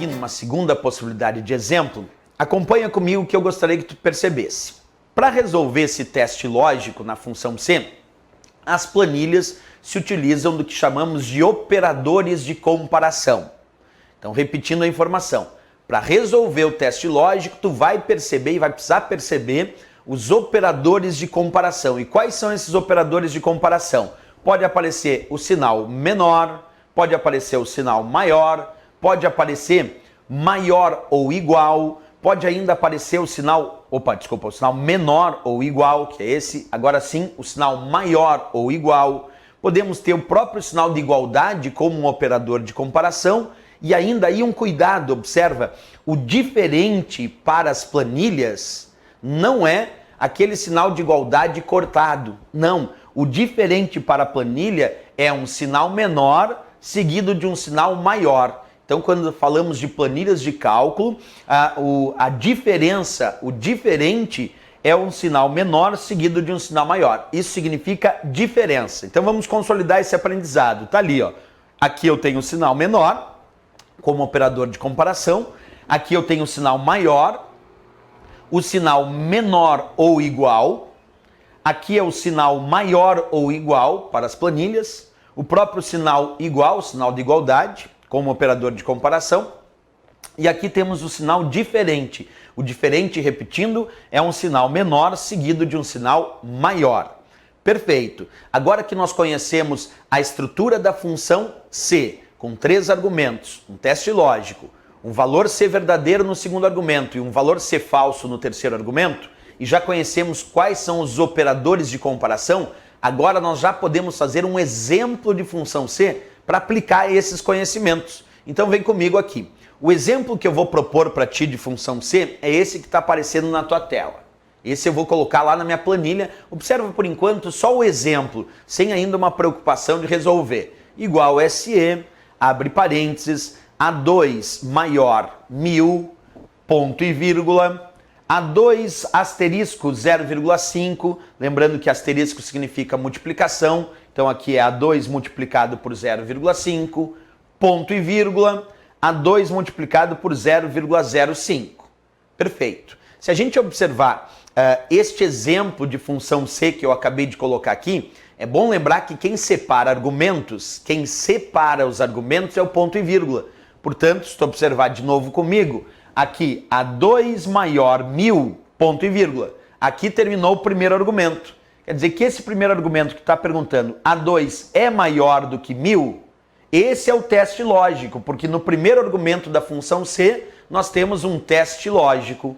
aqui numa segunda possibilidade de exemplo. Acompanha comigo que eu gostaria que tu percebesse. Para resolver esse teste lógico na função C, as planilhas se utilizam do que chamamos de operadores de comparação. Então, repetindo a informação, para resolver o teste lógico, tu vai perceber e vai precisar perceber os operadores de comparação. E quais são esses operadores de comparação? Pode aparecer o sinal menor, pode aparecer o sinal maior, pode aparecer maior ou igual, pode ainda aparecer o sinal, o sinal menor ou igual, que é esse, agora sim, o sinal maior ou igual. Podemos ter o próprio sinal de igualdade como um operador de comparação e ainda aí um cuidado, observa, o diferente para as planilhas não é aquele sinal de igualdade cortado, não. O diferente para a planilha é um sinal menor seguido de um sinal maior. Então, quando falamos de planilhas de cálculo, a diferença, o diferente é um sinal menor seguido de um sinal maior. Isso significa diferença. Então, vamos consolidar esse aprendizado. Tá ali, ó. Aqui eu tenho o sinal menor como operador de comparação. Aqui eu tenho o sinal maior, o sinal menor ou igual. Aqui é o sinal maior ou igual para as planilhas. O próprio sinal igual, o sinal de igualdade, como operador de comparação. E aqui temos o sinal diferente. O diferente, repetindo, é um sinal menor seguido de um sinal maior. Perfeito. Agora que nós conhecemos a estrutura da função C, com 3 argumentos, um teste lógico, um valor C verdadeiro no segundo argumento e um valor C falso no terceiro argumento, e já conhecemos quais são os operadores de comparação, agora nós já podemos fazer um exemplo de função C para aplicar esses conhecimentos. Então vem comigo aqui. O exemplo que eu vou propor para ti de função C é esse que está aparecendo na tua tela. Esse eu vou colocar lá na minha planilha. Observa por enquanto só o exemplo, sem ainda uma preocupação de resolver. Igual SE, abre parênteses, A2 maior 1000, ponto e vírgula, A2 asterisco 0,5, lembrando que asterisco significa multiplicação, então aqui é A2 multiplicado por 0,5, ponto e vírgula, A2 multiplicado por 0,05. Perfeito. Se a gente observar este exemplo de função C que eu acabei de colocar aqui, é bom lembrar que quem separa argumentos, quem separa os argumentos é o ponto e vírgula. Portanto, se tu observar de novo comigo, aqui A2 maior 1000, ponto e vírgula. Aqui terminou o primeiro argumento. Quer dizer que esse primeiro argumento que está perguntando A2 é maior do que 1000, esse é o teste lógico, porque no primeiro argumento da função C nós temos um teste lógico.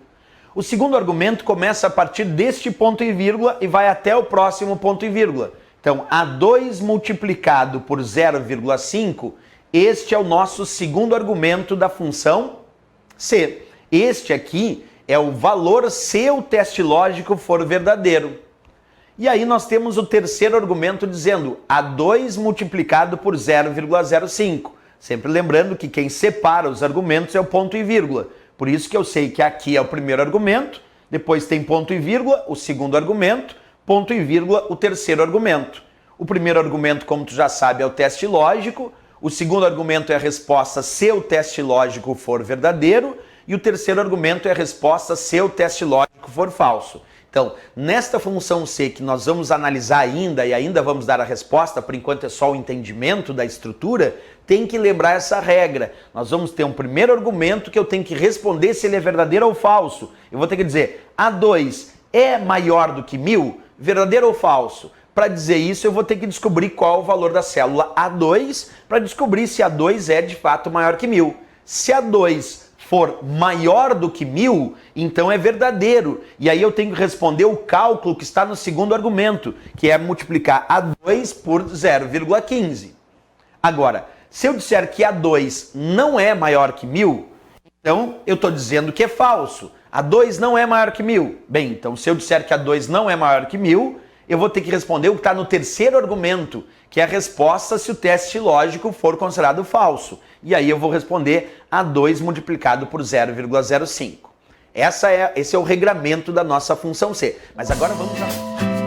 O segundo argumento começa a partir deste ponto e vírgula e vai até o próximo ponto e vírgula. Então, A2 multiplicado por 0,5, este é o nosso segundo argumento da função C. Este aqui é o valor se o teste lógico for verdadeiro. E aí nós temos o terceiro argumento dizendo A2 multiplicado por 0,05. Sempre lembrando que quem separa os argumentos é o ponto e vírgula. Por isso que eu sei que aqui é o primeiro argumento, depois tem ponto e vírgula, o segundo argumento, ponto e vírgula, o terceiro argumento. O primeiro argumento, como tu já sabe, é o teste lógico. O segundo argumento é a resposta se o teste lógico for verdadeiro. E o terceiro argumento é a resposta se o teste lógico for falso. Então, nesta função C que nós vamos analisar ainda e ainda vamos dar a resposta, por enquanto é só o entendimento da estrutura, tem que lembrar essa regra. Nós vamos ter um primeiro argumento que eu tenho que responder se ele é verdadeiro ou falso. Eu vou ter que dizer, A2 é maior do que 1000? Verdadeiro ou falso? Para dizer isso, eu vou ter que descobrir qual é o valor da célula A2 para descobrir se A2 é de fato maior que 1000. Se A2 for maior do que 1000, então é verdadeiro. E aí eu tenho que responder o cálculo que está no segundo argumento, que é multiplicar A2 por 0,15. Agora, se eu disser que A2 não é maior que 1000, então eu estou dizendo que é falso. A2 não é maior que 1000. Bem, então se eu disser que A2 não é maior que 1000, eu vou ter que responder o que está no terceiro argumento, que é a resposta se o teste lógico for considerado falso. E aí eu vou responder A2 multiplicado por 0,05. Esse é o regramento da nossa função C. Mas agora vamos lá.